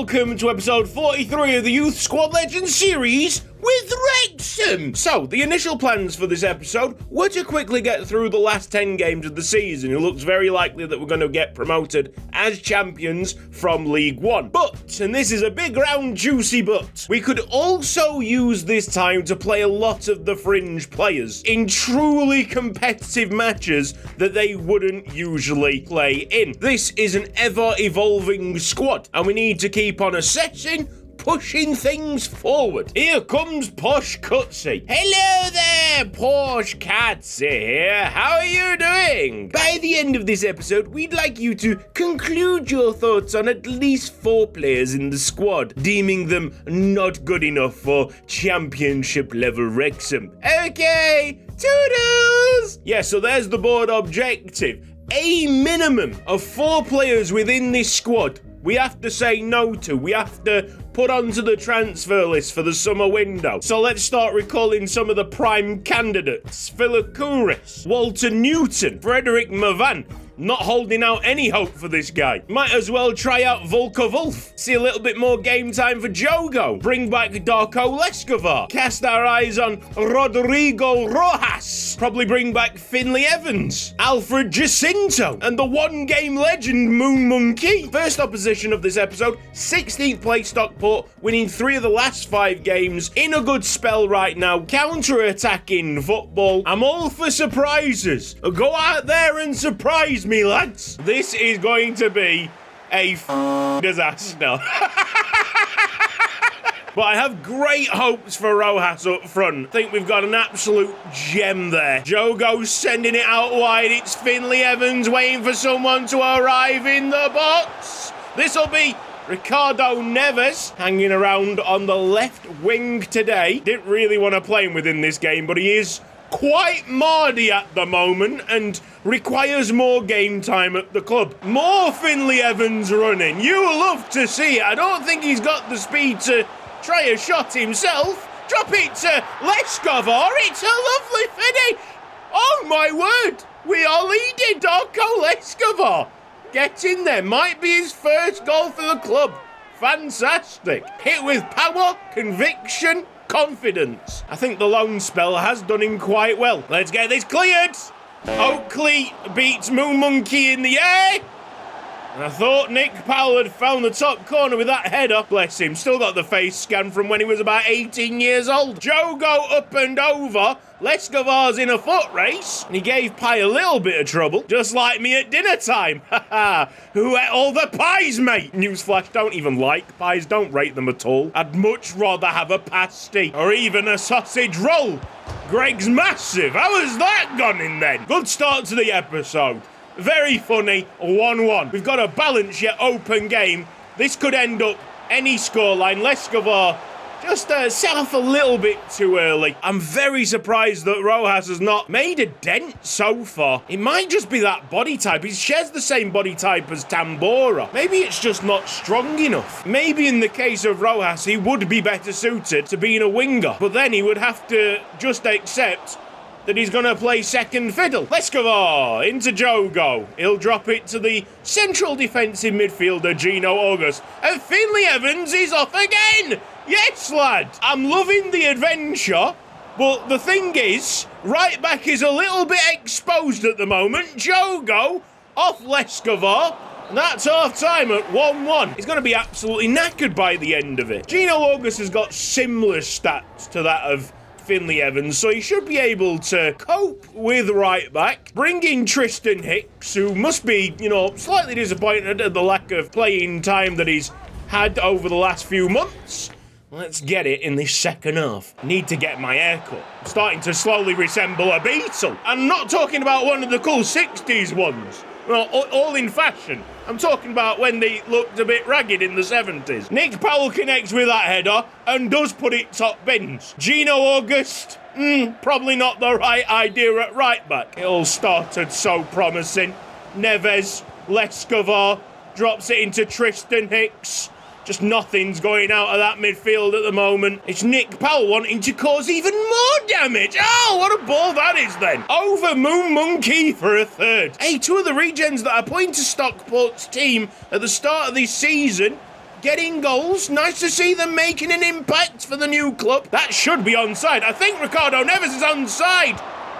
welcome to episode 43 of the Youth Squad Legends series with Wrexham. So, the initial plans for this episode were to quickly get through the last 10 games of the season. It looks very likely that we're going to get promoted as champions from League One. But, and this is a big round juicy but, we could also use this time to play a lot of the fringe players in truly competitive matches that they wouldn't usually play in. This is an ever-evolving squad, and we need to keep on assessing, pushing things forward. Here comes Posh Cutsy. Hello there, Posh Cutsy here. How are you doing? By the end of this episode, we'd like you to conclude your thoughts on at least 4 players in the squad, deeming them not good enough for championship level Wrexham. Okay, toodles! Yeah, so there's the board objective. A minimum of 4 players within this squad we have to say no to. We have to put onto the transfer list for the summer window. So let's start recalling some of the prime candidates. Philokouris, Walter Newton, Frederick Mavan. Not holding out any hope for this guy. Might as well try out Volker Wolf. See a little bit more game time for Jogo. Bring back Darko Leskovar. Cast our eyes on Rodrigo Rojas. Probably bring back Finlay Evans. Alfred Jacinto. And the one-game legend Moon Monkey. First opposition of this episode, 16th place Stockport, winning 3 of the last 5 games. In a good spell right now. Counter-attacking football. I'm all for surprises. Go out there and surprise me, lads. This is going to be a disaster. But I have great hopes for Rojas up front. I think we've got an absolute gem there. Jogo's sending it out wide. It's Finlay Evans waiting for someone to arrive in the box. This'll be Ricardo Neves hanging around on the left wing today. Didn't really want to play him within this game, but he is quite mardy at the moment and requires more game time at the club. More Finlay Evans running. You love to see it. I don't think he's got the speed to try a shot himself. Drop it to Leskovar. It's a lovely finish. Oh my word. We are leading. Darko Leskovar. Get in there. Might be his first goal for the club. Fantastic. Hit with power, conviction, confidence. I think the loan spell has done him quite well. Let's get this cleared. Oakley beats Moon Monkey in the air. And I thought Nick Powell had found the top corner with that header. Bless him. Still got the face scan from when he was about 18 years old. Jogo up and over. Leskovar's in a foot race. And he gave Pie a little bit of trouble. Just like me at dinner time. Haha. Who ate all the pies, mate? Newsflash, don't even like pies. Don't rate them at all. I'd much rather have a pasty. Or even a sausage roll. Greg's massive. How has that gone in then? Good start to the episode. Very funny, 1-1. We've got a balanced yet open game. This could end up any scoreline. Leskovar just set off a little bit too early. I'm very surprised that Rojas has not made a dent so far. It might just be that body type. He shares the same body type as Tambora. Maybe it's just not strong enough. Maybe in the case of Rojas, he would be better suited to being a winger. But then he would have to just accept that he's going to play second fiddle. Leskovar into Jogo. He'll drop it to the central defensive midfielder, Gino August. And Finlay Evans is off again. Yes, lad. I'm loving the adventure. But the thing is, right back is a little bit exposed at the moment. Jogo off Leskovar. And that's half-time at 1-1. He's going to be absolutely knackered by the end of it. Gino August has got similar stats to that of Finlay Evans, so he should be able to cope with right back. Bring in Tristan Hicks, who must be, slightly disappointed at the lack of playing time that he's had over the last few months. Let's get it in this second half. Need to get my haircut. I'm starting to slowly resemble a beetle. I'm not talking about one of the cool 60s ones. Well, all in fashion. I'm talking about when they looked a bit ragged in the 70s. Nick Powell connects with that header and does put it top bins. Gino August, probably not the right idea at right back. It all started so promising. Neves, Leskovar, drops it into Tristan Hicks. Just nothing's going out of that midfield at the moment. It's Nick Powell wanting to cause even more damage. Oh, what a ball that is then. Over Moon Monkey for a third. Hey, 2 of the regens that are pointing to Stockport's team at the start of this season getting goals. Nice to see them making an impact for the new club. That should be onside. I think Ricardo Neves is onside.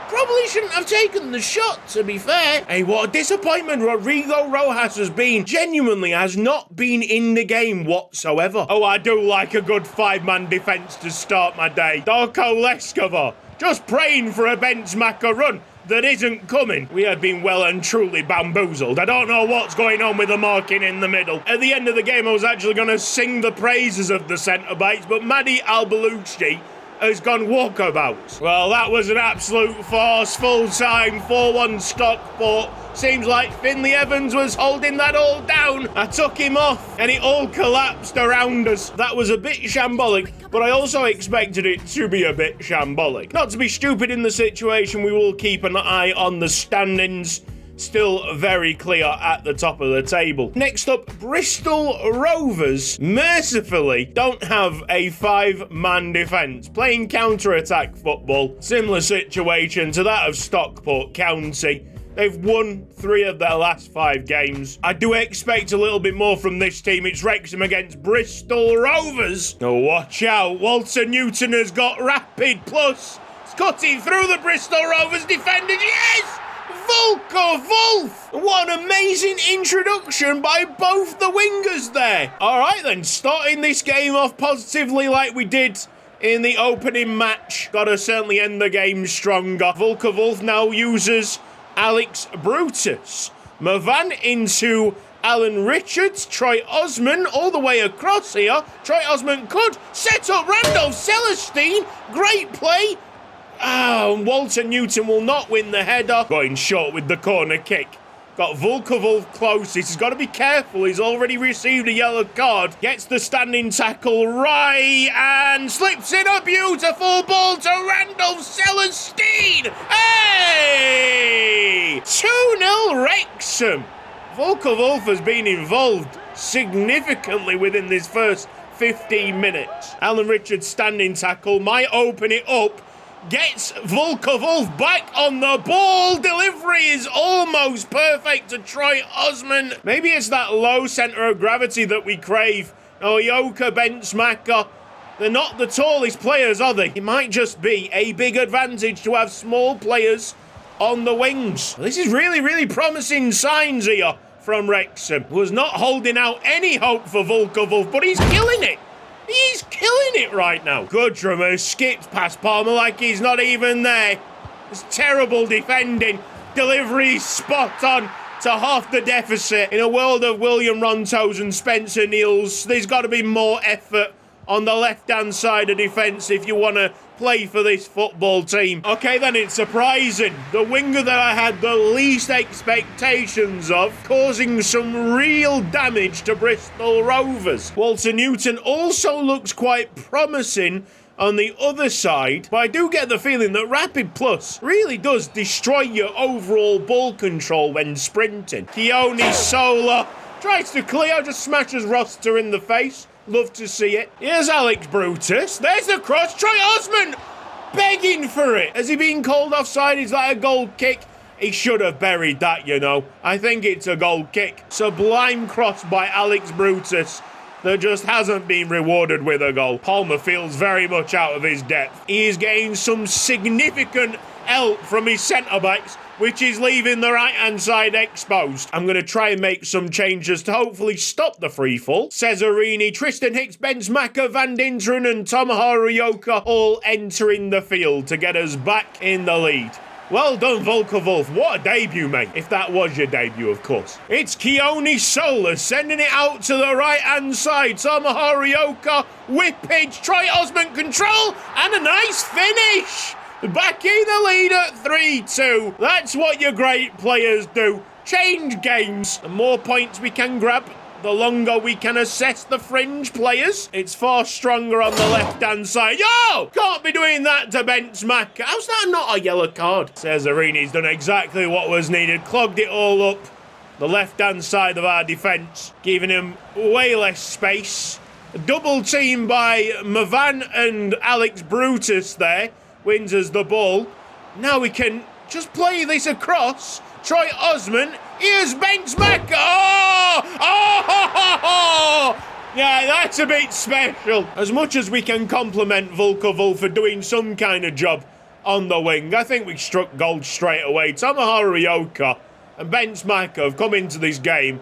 Probably shouldn't have taken the shot, to be fair. Hey, what a disappointment Rodrigo Rojas has been. Genuinely has not been in the game whatsoever. Oh, I do like a good five-man defence to start my day. Darko Leskova, just praying for a Benzema run that isn't coming. We have been well and truly bamboozled. I don't know what's going on with the marking in the middle. At the end of the game, I was actually going to sing the praises of the centre-backs, but Madi Al-Baluchi has gone walkabout. Well, that was an absolute farce. Full-time 4-1 Stockport. Seems like Finlay Evans was holding that all down. I took him off and it all collapsed around us. That was a bit shambolic, but I also expected it to be a bit shambolic. Not to be stupid in the situation, we will keep an eye on the standings. Still very clear at the top of the table. Next up, Bristol Rovers mercifully don't have a five-man defence, playing counter-attack football. Similar situation to that of Stockport County. They've won 3 of their last 5 games. I do expect a little bit more from this team. It's Wrexham against Bristol Rovers. Oh, watch out. Walter Newton has got rapid plus. It's cutting through the Bristol Rovers defenders. Yes! Volker Wolf! What an amazing introduction by both the wingers there. All right then, starting this game off positively like we did in the opening match. Gotta certainly end the game stronger. Volker Wolf now uses Alex Brutus. Mavan into Alan Richards. Troy Osman all the way across here. Troy Osman could set up Randolph Celestine. Great play. Walter Newton will not win the header. Going short with the corner kick. Got Volker Wolf close. He's got to be careful. He's already received a yellow card. Gets the standing tackle right and slips in a beautiful ball to Randolph Celestine. Hey! 2-0 Wrexham. Volker Wolf has been involved significantly within this first 15 minutes. Alan Richards standing tackle might open it up. Gets Volker Wolf back on the ball. Delivery is almost perfect to Troy Osman. Maybe it's that low centre of gravity that we crave. Oh, Yoka Benchmaker. They're not the tallest players, are they? It might just be a big advantage to have small players on the wings. This is really, really promising signs here from Wrexham. Was not holding out any hope for Volker Wolf, but he's killing it. He's killing it right now. Goodrum has skipped past Palmer like he's not even there. It's terrible defending. Delivery spot on to half the deficit. In a world of William Rontos and Spencer Neals, there's got to be more effort on the left-hand side of defence if you want to play for this football team. Okay, then it's surprising. The winger that I had the least expectations of, causing some real damage to Bristol Rovers. Walter Newton also looks quite promising on the other side, but I do get the feeling that Rapid Plus really does destroy your overall ball control when sprinting. Keone Sola tries to clear, just smashes Roster in the face. Love to see it. Here's Alex Brutus. There's the cross. Troy Osman begging for it. Has he been called offside? Is that a goal kick? He should have buried that, you know. I think it's a goal kick. Sublime cross by Alex Brutus that just hasn't been rewarded with a goal. Palmer feels very much out of his depth. He is getting some significant help from his centre-backs, which is leaving the right-hand side exposed. I'm going to try and make some changes to hopefully stop the free fall. Cesarini, Tristan Hicks, Benzema, Van Dinteren and Tomohiro Ryoka all entering the field to get us back in the lead. Well done, Volker Wolf. What a debut, mate. If that was your debut, of course. It's Keone Sola sending it out to the right-hand side. Tomohiro Ryoka, whippage, Troy Osman control, and a nice finish. Back in the lead at 3-2. That's what your great players do. Change games. The more points we can grab, the longer we can assess the fringe players. It's far stronger on the left-hand side. Yo! Can't be doing that to Benzema. How's that not a yellow card? Cesarini's done exactly what was needed. Clogged it all up. The left-hand side of our defence, giving him way less space. A double team by Mavan and Alex Brutus there. Wins us the ball. Now we can just play this across. Troy Osman. Here's Benzema. Oh! Yeah, that's a bit special. As much as we can compliment Volkovul for doing some kind of job on the wing, I think we struck gold straight away. Tomohiro Ryoka and Ben Smacker have come into this game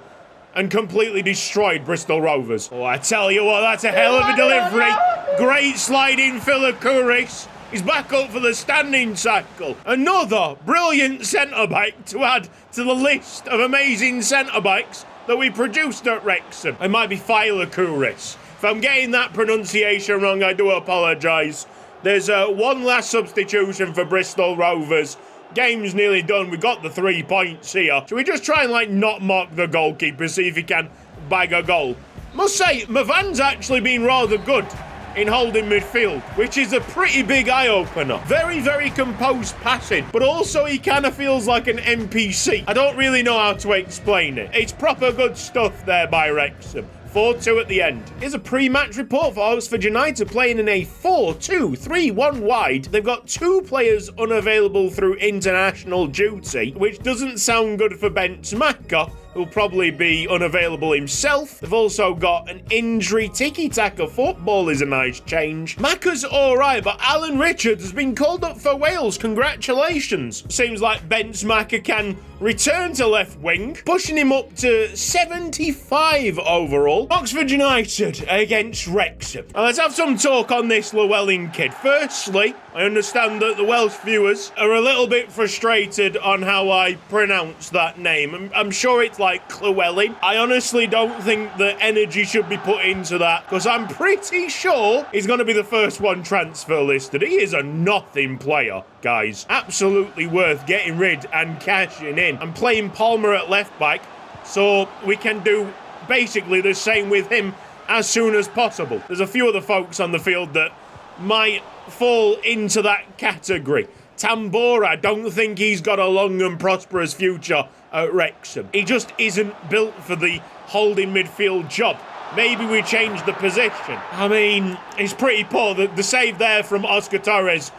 and completely destroyed Bristol Rovers. Oh, I tell you what, that's a hell of a delivery. Great sliding Philakouris. He's back up for the standing tackle. Another brilliant centre-back to add to the list of amazing centre-backs that we produced at Wrexham. It might be Philakouris. If I'm getting that pronunciation wrong, I do apologise. There's one last substitution for Bristol Rovers. Game's nearly done. We got the 3 points here. Should we just try and, not mock the goalkeeper, see if he can bag a goal? Must say, Mavan's actually been rather good in holding midfield, which is a pretty big eye-opener. Very, very composed passing, but also he kind of feels like an NPC. I don't really know how to explain it. It's proper good stuff there by Wrexham. 4-2 at the end. Here's a pre-match report for Oxford United playing in a 4-2-3-1 wide. They've got 2 players unavailable through international duty, which doesn't sound good for Ben Smacker, who'll probably be unavailable himself. They've also got an injury. Tiki-taka football is a nice change. Macca's alright, but Alan Richards has been called up for Wales. Congratulations. Seems like Ben Smacker can return to left wing, pushing him up to 75 overall. Oxford United against Wrexham. Now let's have some talk on this Llewellyn kid. Firstly, I understand that the Welsh viewers are a little bit frustrated on how I pronounce that name. I'm sure it's like Llewellyn. I honestly don't think that energy should be put into that, because I'm pretty sure he's going to be the first one transfer listed. He is a nothing player, guys. Absolutely worth getting rid and cashing in. I'm playing Palmer at left back, so we can do basically the same with him as soon as possible. There's a few other folks on the field that might fall into that category. Tambora, I don't think he's got a long and prosperous future at Wrexham. He just isn't built for the holding midfield job. Maybe we change the position. I mean, it's pretty poor. The save there from Oscar Torres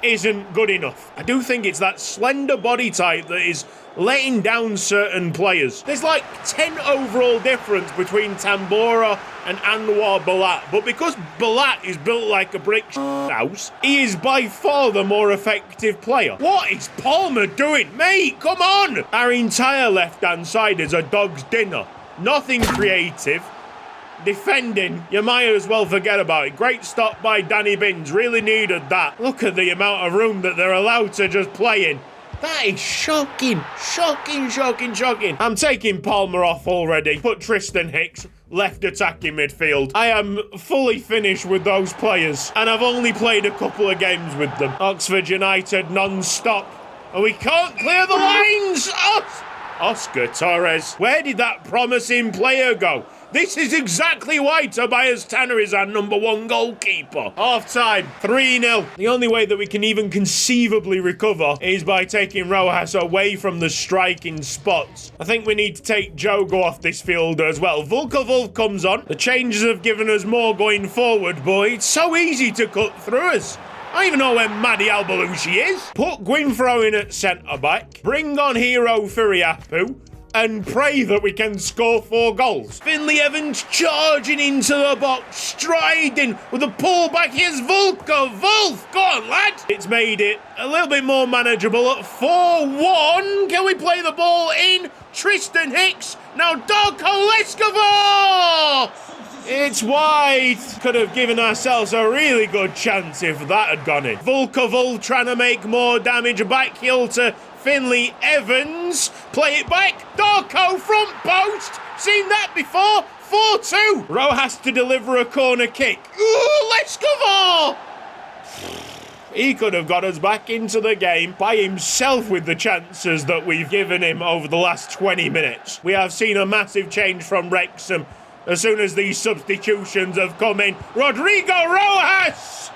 isn't good enough. I do think it's that slender body type that is letting down certain players. There's like 10 overall difference between Tambora and Anwar Balat, but because Balat is built like a brick house, he is by far the more effective player. What is Palmer doing? Mate, come on! Our entire left-hand side is a dog's dinner. Nothing creative. Defending, you might as well forget about it. Great stop by Danny Binns, really needed that. Look at the amount of room that they're allowed to just play in. That is shocking. Shocking. I'm taking Palmer off already. Put Tristan Hicks left attacking midfield. I am fully finished with those players, and I've only played a couple of games with them. Oxford United non-stop, and we can't clear the lines. Oscar Torres, where did that promising player go? This is exactly why Tobias Tanner is our #1 goalkeeper. Half-time, 3-0. The only way that we can even conceivably recover is by taking Rojas away from the striking spots. I think we need to take Jogo off this field as well. Volkovul comes on. The changes have given us more going forward, but it's so easy to cut through us. I don't even know where Maddie Albalushi is. Put Gwynthrow in at centre-back. Bring on Hero Furiapu. And pray that we can score 4 goals. Finlay Evans charging into the box, striding with a pull back. Here's Volkov. Go on, lad. It's made it a little bit more manageable at 4-1. Can we play the ball in? Tristan Hicks. Now Darko Leskovar. It's wide. Could have given ourselves a really good chance if that had gone in. Volkovul trying to make more damage. Back heel to Finlay Evans. Play it back. Darko front post. Seen that before. 4-2. Rojas to deliver a corner kick. Ooh, Leskovar. He could have got us back into the game by himself with the chances that we've given him over the last 20 minutes. We have seen a massive change from Wrexham as soon as these substitutions have come in. Rodrigo Rojas!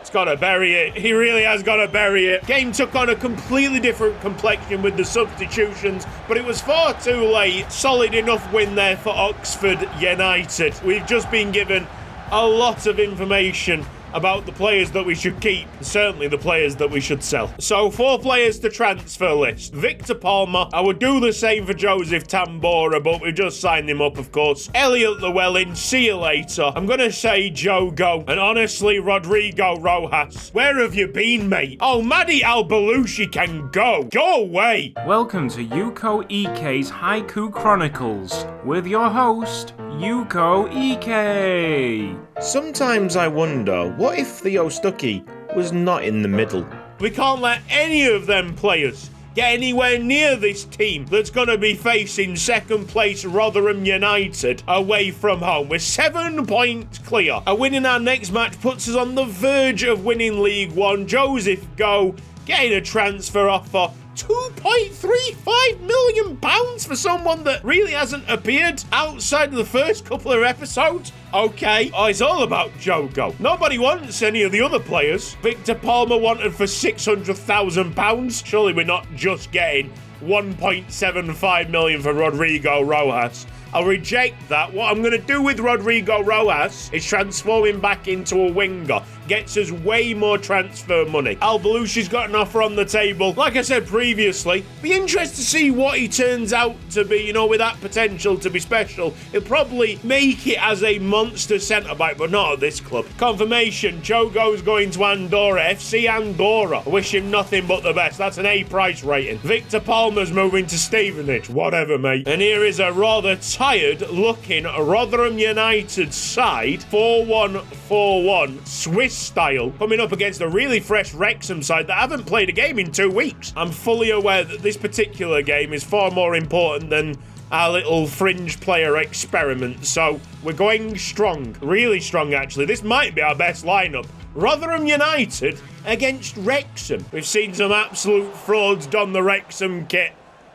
He's got to bury it. He really has got to bury it. Game took on a completely different complexion with the substitutions, but it was far too late. Solid enough win there for Oxford United. We've just been given a lot of information about the players that we should keep, and certainly the players that we should sell. So 4 players to transfer list. Victor Palmer. I would do the same for Joseph Tambora, but we've just signed him up, of course. Elliot Llewellyn, see you later. I'm going to say Joe Go. And honestly, Rodrigo Rojas. Where have you been, mate? Oh, Maddie Albelushi can go. Go away. Welcome to Yuko Ike's Haiku Chronicles with your host, Yuko Ike. Sometimes I wonder, what if Theo Stuckey was not in the middle? We can't let any of them players get anywhere near this team that's going to be facing second place Rotherham United away from home. We're 7 points clear. A win in our next match puts us on the verge of winning League One. Joseph Go getting a transfer offer. £2.35 million for someone that really hasn't appeared outside of the first couple of episodes? Okay. Oh, it's all about Joe Go. Nobody wants any of the other players. Victor Palmer wanted for £600,000. Surely we're not just getting $1.75 million for Rodrigo Rojas. I'll reject that. What I'm going to do with Rodrigo Rojas is transform him back into a winger. Gets us way more transfer money. Albelushi's got an offer on the table. Like I said previously, be interested to see what he turns out to be, you know, with that potential to be special. He'll probably make it as a monster centre-back, but not at this club. Confirmation, Jogo's going to Andorra. FC Andorra. I wish him nothing but the best. That's an A price rating. Victor Palmer's moving to Stevenage. Whatever, mate. And here is a rather tired-looking Rotherham United side. 4-1-4-1. Swiss style, coming up against a really fresh Wrexham side that haven't played a game in 2 weeks. I'm fully aware that this particular game is far more important than our little fringe player experiment, so we're going strong. Really strong, actually. This might be our best lineup. Rotherham United against Wrexham. We've seen some absolute frauds don the Wrexham kit,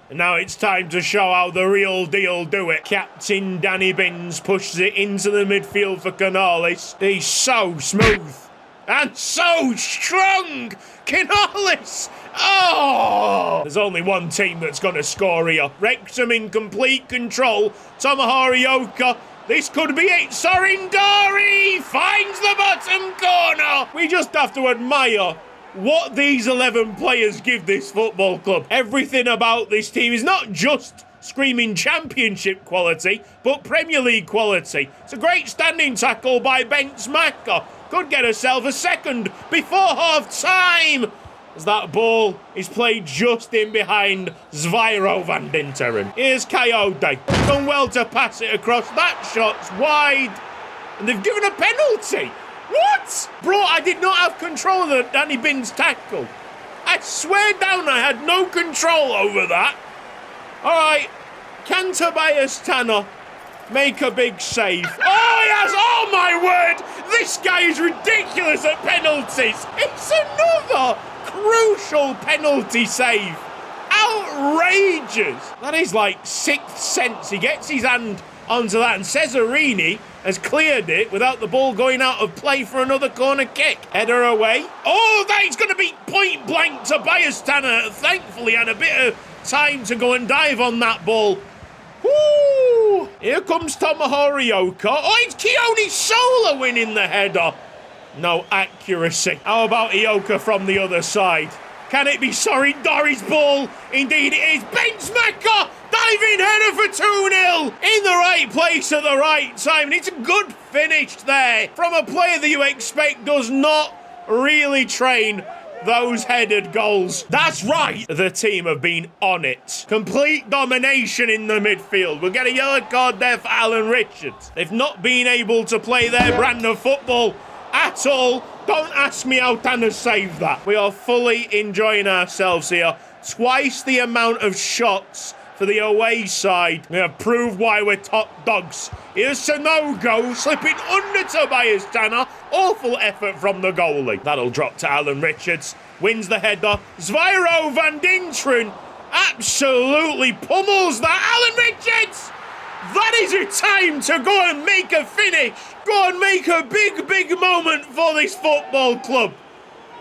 and now it's time to show how the real deal do it. Captain Danny Binns pushes it into the midfield for Canales. He's so smooth and so strong. Canales! Oh! There's only one team that's going to score here. Wrexham in complete control. Tomohori. This could be it. Sorindori finds the bottom corner. We just have to admire what these 11 players give this football club. Everything about this team is not just screaming championship quality, but Premier League quality. It's a great standing tackle by Bence Maka. Could get herself a second before half-time, as that ball is played just in behind Zvairo van Dinteren. Here's Coyote. Done well to pass it across. That shot's wide, and they've given a penalty. What? Bro, I did not have control of the Danny Binns tackle. I swear down I had no control over that. All right, can Tobias Tanner make a big save? Oh, he has! Oh, my word! This guy is ridiculous at penalties. It's another crucial penalty save. Outrageous. That is like sixth sense. He gets his hand onto that, and Cesarini has cleared it without the ball going out of play for another corner kick. Header away. Oh, that is going to be point blank. Tobias Tanner thankfully had a bit of time to go and dive on that ball. Woo! Here comes Tomohori. Oh, it's Keone Sola winning the header. No accuracy. How about Ioka from the other side? Can it be Sorindori's ball? Indeed it is. Bence Maka! Diving header for 2-0. In the right place at the right time. And it's a good finish there from a player that you expect does not really train those headed goals. That's right. The team have been on it. Complete domination in the midfield. We'll get a yellow card there for Alan Richards. They've not been able to play their brand of football at all. Don't ask me how Tanner saved that. We are fully enjoying ourselves here. Twice the amount of shots for the away side. We have proved why we're top dogs. Here's Sanogo slipping under Tobias Tanner. Awful effort from the goalie. That'll drop to Alan Richards. Wins the header. Zvairo van Dinteren absolutely pummels that. Alan Richards! That is your time to go and make a finish. Go and make a big moment for this football club.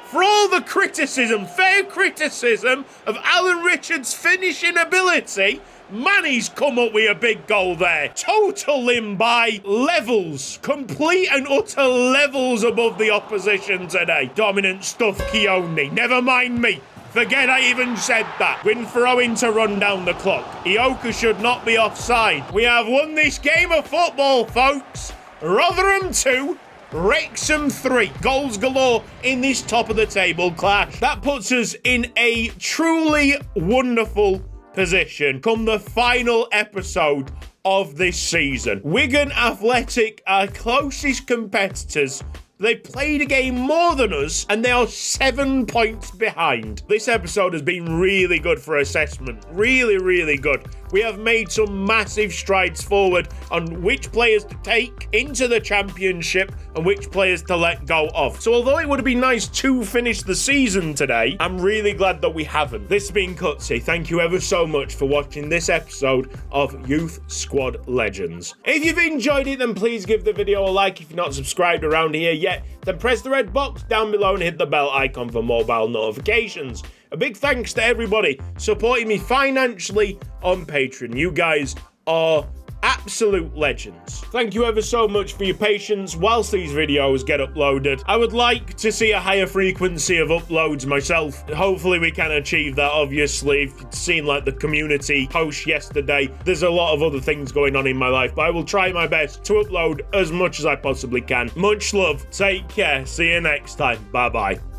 For all the criticism, fair criticism of Alan Richards' finishing ability, Man, he's come up with a big goal there. Total him by levels. Complete and utter levels above the opposition today. Dominant stuff, Keone. Never mind me. Forget I even said that. Win throwing to run down the clock. Ioka should not be offside. We have won this game of football, folks. Rotherham 2, Wrexham 3. Goals galore in this top of the table clash. That puts us in a truly wonderful position come the final episode of this season. Wigan Athletic, our closest competitors. They played a game more than us, and they are 7 points behind. This episode has been really good for assessment. Really, really good. We have made some massive strides forward on which players to take into the championship and which players to let go of. So although it would have been nice to finish the season today, I'm really glad that we haven't. This has been Cutsy. Thank you ever so much for watching this episode of Youth Squad Legends. If you've enjoyed it, then please give the video a like. If you're not subscribed around here yet, then press the red box down below and hit the bell icon for mobile notifications. A big thanks to everybody supporting me financially on Patreon. You guys are absolute legends. Thank you ever so much for your patience whilst these videos get uploaded. I would like to see a higher frequency of uploads myself. Hopefully we can achieve that, obviously. If you've seen like the community post yesterday, there's a lot of other things going on in my life, but I will try my best to upload as much as I possibly can. Much love. Take care. See you next time. Bye-bye.